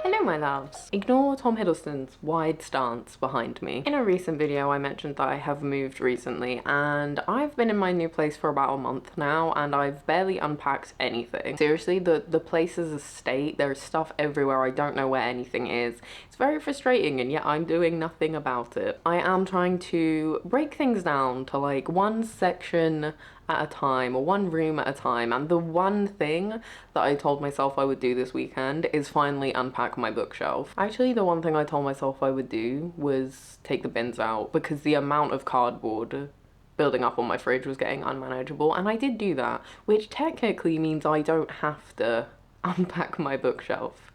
Hello my loves. Ignore Tom Hiddleston's wide stance behind me. In a recent video I mentioned that I have moved recently and I've been in my new place for about a month now and I've barely unpacked anything. Seriously, the place is a state. There's stuff everywhere. I don't know where anything is. It's very frustrating and yet I'm doing nothing about it. I am trying to break things down to like one section at a time or one room at a time, and the one thing that I told myself I would do this weekend is finally unpack my bookshelf. Actually, the one thing I told myself I would do was take the bins out because the amount of cardboard building up on my fridge was getting unmanageable, and I did do that, which technically means I don't have to unpack my bookshelf.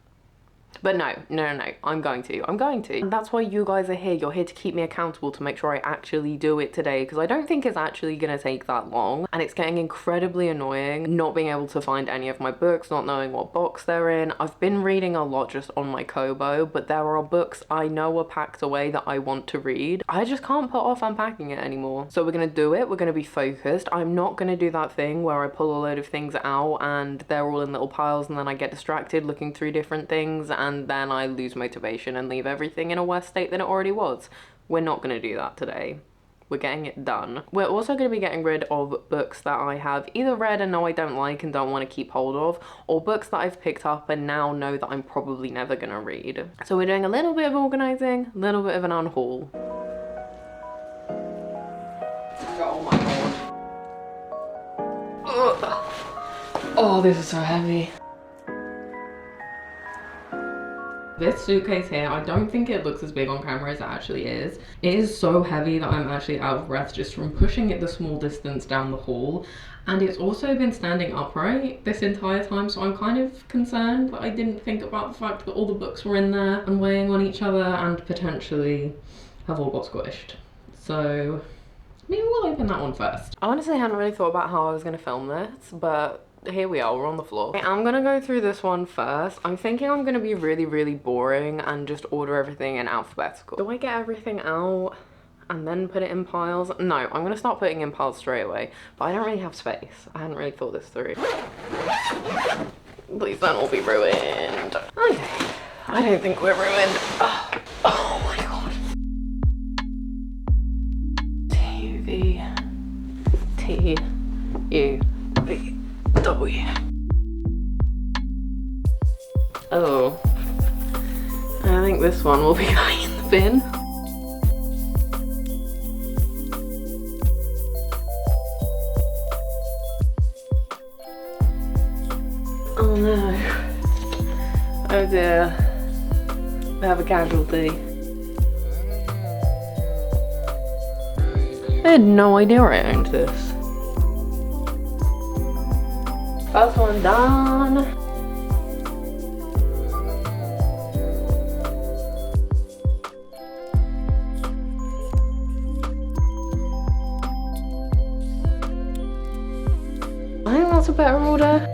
But no, I'm going to. And that's why you guys are here. You're here to keep me accountable, to make sure I actually do it today, because I don't think it's actually gonna take that long. And it's getting incredibly annoying not being able to find any of my books, not knowing what box they're in. I've been reading a lot just on my Kobo, but there are books I know are packed away that I want to read. I just can't put off unpacking it anymore. So we're gonna do it. We're gonna be focused. I'm not gonna do that thing where I pull a load of things out and they're all in little piles and then I get distracted looking through different things and then I lose motivation and leave everything in a worse state than it already was. We're not going to do that today. We're getting it done. We're also going to be getting rid of books that I have either read and know I don't like and don't want to keep hold of, or books that I've picked up and now know that I'm probably never going to read. So we're doing a little bit of organising, a little bit of an unhaul. Oh my god. Ugh. Oh, this is so heavy. This suitcase here, I don't think it looks as big on camera as it actually is. It is so heavy that I'm actually out of breath just from pushing it the small distance down the hall. And it's also been standing upright this entire time, so I'm kind of concerned that I didn't think about the fact that all the books were in there and weighing on each other and potentially have all got squished. So maybe we'll open that one first. I honestly hadn't really thought about how I was gonna film this, but here we are, we're on the floor. Okay, I'm gonna go through this one first. I'm thinking I'm gonna be really boring and just order everything in alphabetical. Do I get everything out and then put it in piles? No, I'm gonna start putting in piles straight away, but I don't really have space. I hadn't really thought this through. Please don't all be ruined. Okay, I don't think we're ruined. Oh my god. T-U-V-T-U-V. W. Oh, I think this one will be going in the bin. Oh no. Oh dear. We have a casualty. I had no idea I owned this. First one done. I think that's a better order.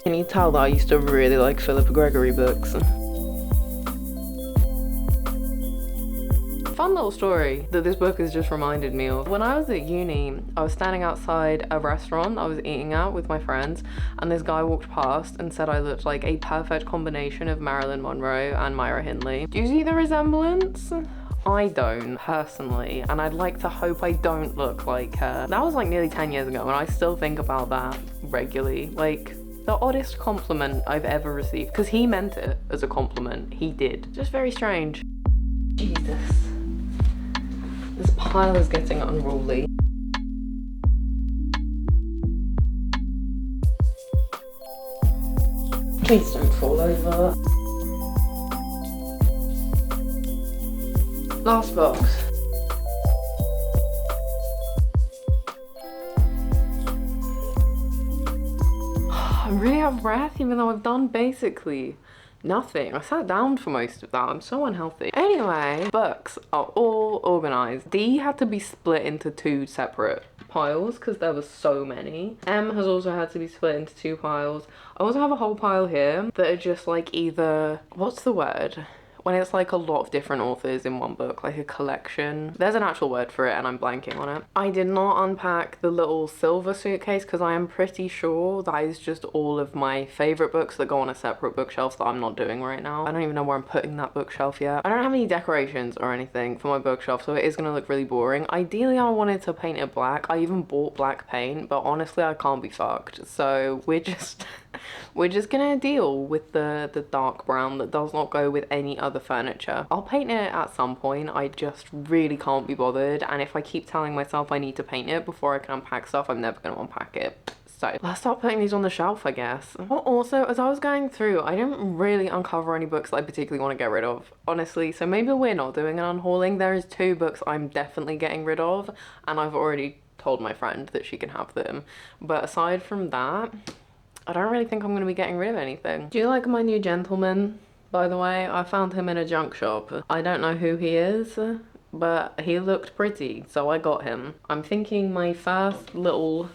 Can you tell that I used to really like Philip Gregory books? Fun little story that this book has just reminded me of. When I was at uni, I was standing outside a restaurant I was eating at with my friends, and this guy walked past and said I looked like a perfect combination of Marilyn Monroe and Myra Hindley. Do you see the resemblance? I don't, personally, and I'd like to hope I don't look like her. That was like nearly 10 years ago, and I still think about that regularly. Like, the oddest compliment I've ever received, because he meant it as a compliment. He did. Just very strange. Jesus. This pile is getting unruly. Please don't fall over. Last box. I'm really out of breath even though I've done basically nothing. I sat down for most of that. I'm so unhealthy. Anyway, books are all organized. D had to be split into two separate piles because there were so many. M has also had to be split into two piles. I also have a whole pile here that are just like either, what's the word? when it's like a lot of different authors in one book, like a collection. There's an actual word for it and I'm blanking on it. I did not unpack the little silver suitcase because I am pretty sure that is just all of my favorite books that go on a separate bookshelf that I'm not doing right now. I don't even know where I'm putting that bookshelf yet. I don't have any decorations or anything for my bookshelf, so it is gonna look really boring. Ideally, I wanted to paint it black. I even bought black paint, but honestly, I can't be fucked. So we're just we're just gonna deal with the dark brown that does not go with any other furniture. I'll paint it at some point. I just really can't be bothered, and if I keep telling myself I need to paint it before I can unpack stuff, I'm never gonna unpack it. So let's start putting these on the shelf, I guess. But also, as I was going through, I didn't really uncover any books that I particularly want to get rid of, honestly. So maybe we're not doing an unhauling. There is 2 books I'm definitely getting rid of, and I've already told my friend that she can have them. But aside from that, I don't really think I'm going to be getting rid of anything. Do you like my new gentleman? By the way, I found him in a junk shop. I don't know who he is, but he looked pretty, so I got him. I'm thinking my first little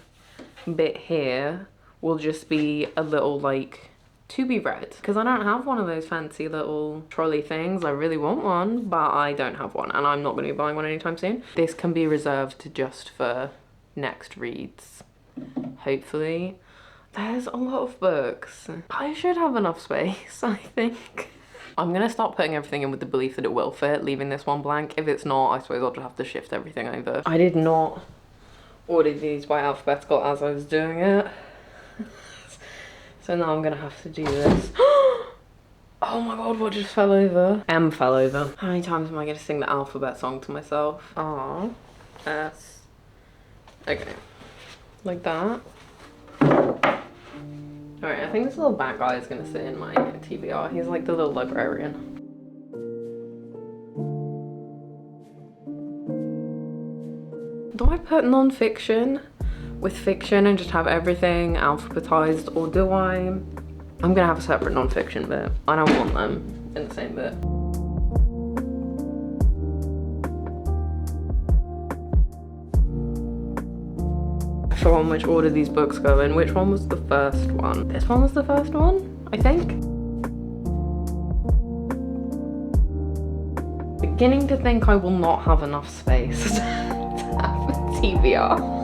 bit here will just be a little like to be read, because I don't have one of those fancy little trolley things. I really want one, but I don't have one, and I'm not going to be buying one anytime soon. This can be reserved just for next reads, hopefully. There's a lot of books. I should have enough space, I think. I'm gonna start putting everything in with the belief that it will fit, leaving this one blank. If it's not, I suppose I'll just have to shift everything over. I did not order these by alphabetical as I was doing it. So now I'm gonna have to do this. Oh my god, what just fell over? M fell over. How many times am I gonna sing the alphabet song to myself? R, S. Okay. Like that. Alright, I think this little bat guy is gonna sit in my TBR. He's like the little librarian. Do I put non-fiction with fiction and just have everything alphabetized, or do I'm gonna have a separate non-fiction bit. I don't want them in the same bit. I forgot which order these books go in. Which one was the first one? This one was the first one, I think. Beginning to think I will not have enough space to have a TBR.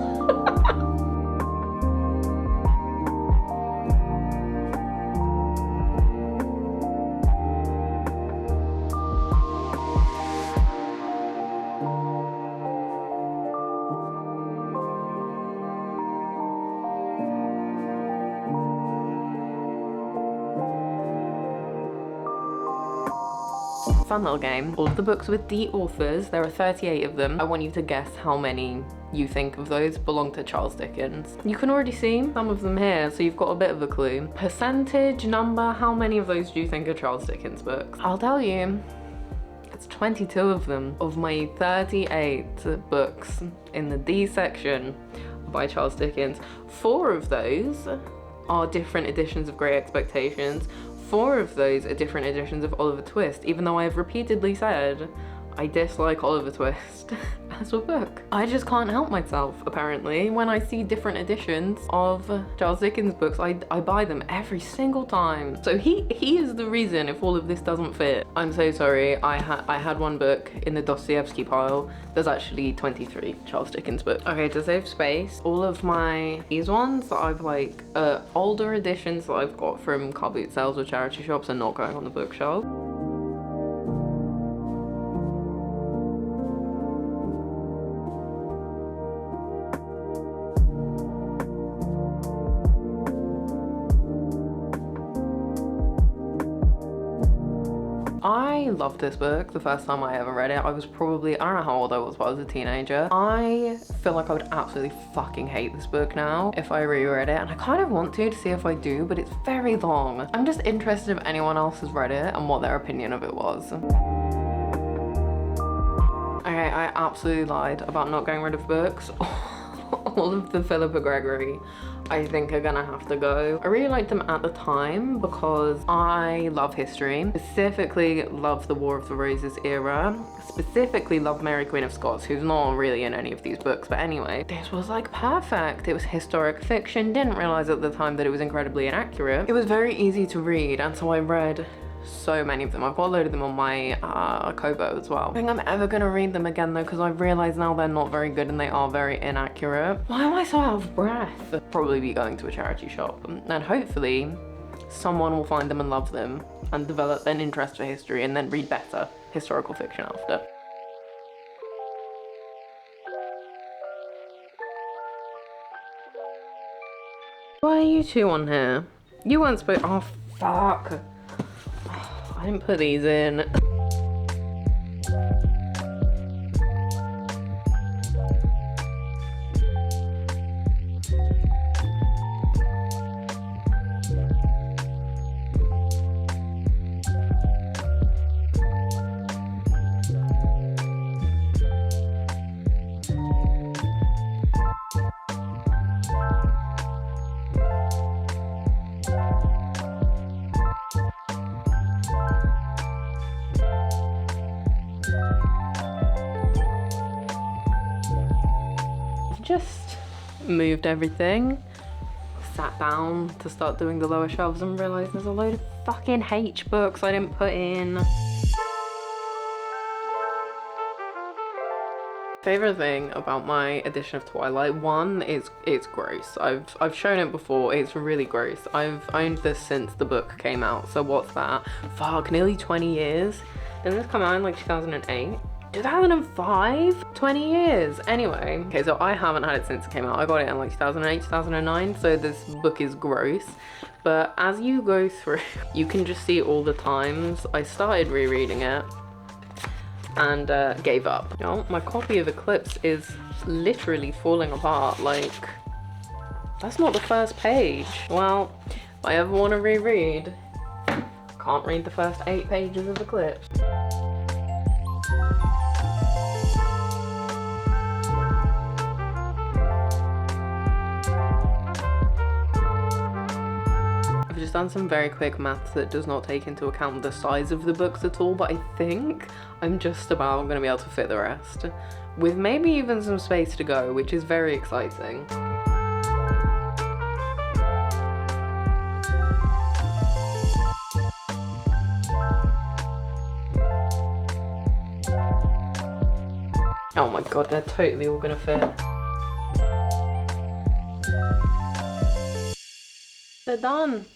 Fun little game. All of the books with D authors, there are 38 of them. I want you to guess how many you think of those belong to Charles Dickens. You can already see some of them here, so you've got a bit of a clue. Percentage, number, how many of those do you think are Charles Dickens books? I'll tell you, it's 22 of them. Of my 38 books in the D section by Charles Dickens, 4 of those are different editions of Great Expectations. 4 of those are different editions of Oliver Twist, even though I have repeatedly said I dislike Oliver Twist as a book. I just can't help myself, apparently. When I see different editions of Charles Dickens books, I buy them every single time. So he is the reason if all of this doesn't fit. I'm so sorry. I had one book in the Dostoevsky pile. There's actually 23 Charles Dickens books. Okay, to save space, all of these ones that I've like, older editions that I've got from car boot sales or charity shops are not going on the bookshelf. I loved this book the first time I ever read it. I was probably, I don't know how old I was, but I was a teenager. I feel like I would absolutely fucking hate this book now if I reread it, and I kind of want to see if I do, but it's very long. I'm just interested if anyone else has read it and what their opinion of it was. Okay, I absolutely lied about not getting rid of books. All of the Philippa Gregory I think are gonna have to go. I really liked them at the time because I love history, specifically love the War of the Roses era, specifically love Mary Queen of Scots, who's not really in any of these books, but anyway, this was like perfect. It was historic fiction, didn't realize at the time that it was incredibly inaccurate. It was very easy to read, and so I read so many of them. I've got a load of them on my Kobo as well. I think I'm ever gonna read them again though, because I've realized now they're not very good and they are very inaccurate. Why am I so out of breath? I'll probably be going to a charity shop, and hopefully someone will find them and love them and develop an interest for history and then read better historical fiction after. Why are you two on here? You weren't supposed. Oh, fuck. I didn't put these in. Just moved everything, sat down to start doing the lower shelves and realized there's a load of fucking H books I didn't put in. Favorite thing about my edition of Twilight, one, it's gross. I've shown it before, it's really gross. I've owned this since the book came out, so what's that? Fuck, nearly 20 years. Didn't this come out in like 2008? 2005? 20 years. Anyway, okay, so I haven't had it since it came out. I got it in like 2008, 2009, so this book is gross. But as you go through, you can just see all the times I started rereading it and gave up. You know, my copy of Eclipse is literally falling apart. Like, that's not the first page. Well, if I ever want to reread, I can't read the first 8 pages of Eclipse. Just done some very quick maths that does not take into account the size of the books at all, but I think I'm just about going to be able to fit the rest, with maybe even some space to go, which is very exciting. Oh my god, they're totally all going to fit. They're done.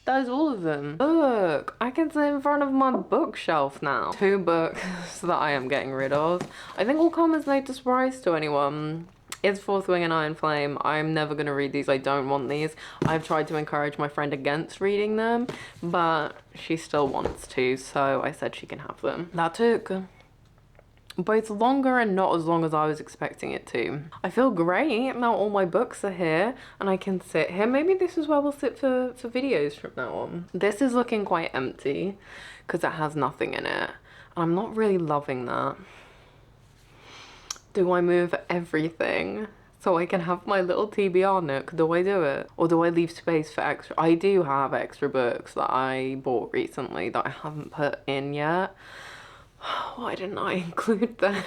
There's all of them. Look, I can sit in front of my bookshelf now. 2 books that I am getting rid of. I think will come as no surprise to anyone. It's Fourth Wing and Iron Flame. I'm never gonna read these. I don't want these. I've tried to encourage my friend against reading them, but she still wants to, so I said she can have them. That took both longer and not as long as I was expecting it to. I feel great now all my books are here and I can sit here. Maybe this is where we'll sit for videos from now on. This is looking quite empty because it has nothing in it. And I'm not really loving that. Do I move everything so I can have my little TBR nook? Do I do it? Or do I leave space for extra? I do have extra books that I bought recently that I haven't put in yet. Why didn't I include them?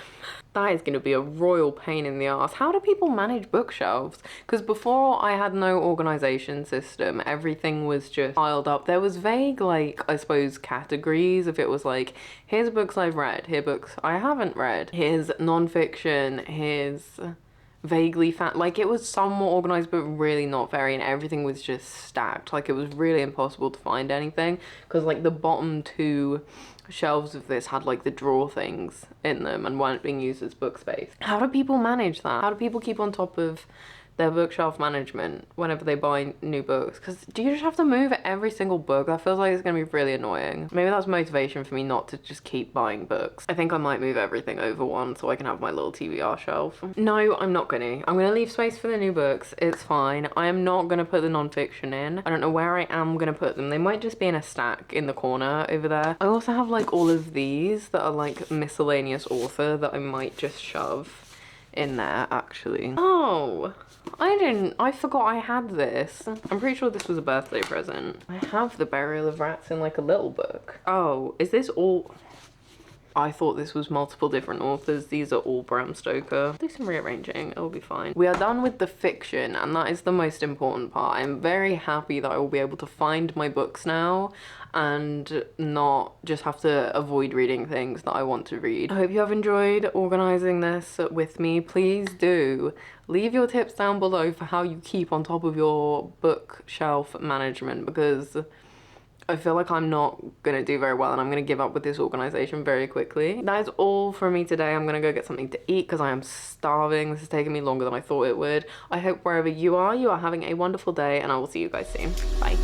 That is going to be a royal pain in the ass. How do people manage bookshelves? Because before I had no organization system, everything was just piled up. There was vague, like, I suppose, categories. If it was like, here's books I've read, here books I haven't read, here's non-fiction, here's vaguely like, it was somewhat organized but really not very, and everything was just stacked. Like, it was really impossible to find anything because like the bottom 2 shelves of this had like the drawer things in them and weren't being used as book space. How do people manage that? How do people keep on top of their bookshelf management whenever they buy new books? Because do you just have to move every single book? That feels like it's going to be really annoying. Maybe that's motivation for me not to just keep buying books. I think I might move everything over one so I can have my little TBR shelf. No, I'm not gonna. I'm gonna leave space for the new books. It's fine. I am not gonna put the non-fiction in. I don't know where I am gonna put them. They might just be in a stack in the corner over there. I also have like all of these that are like miscellaneous author that I might just shove in there actually. Oh, I forgot I had this. I'm pretty sure this was a birthday present. I have the Burial of Rats in like a little book. Oh, is this all? I thought this was multiple different authors. These are all Bram Stoker. Do some rearranging, it'll be fine. We are done with the fiction, and that is the most important part. I'm very happy that I will be able to find my books now and not just have to avoid reading things that I want to read. I hope you have enjoyed organizing this with me. Please do leave your tips down below for how you keep on top of your bookshelf management, because I feel like I'm not gonna do very well and I'm gonna give up with this organization very quickly. That is all for me today. I'm gonna go get something to eat because I am starving. This has taken me longer than I thought it would. I hope wherever you are having a wonderful day, and I will see you guys soon. Bye.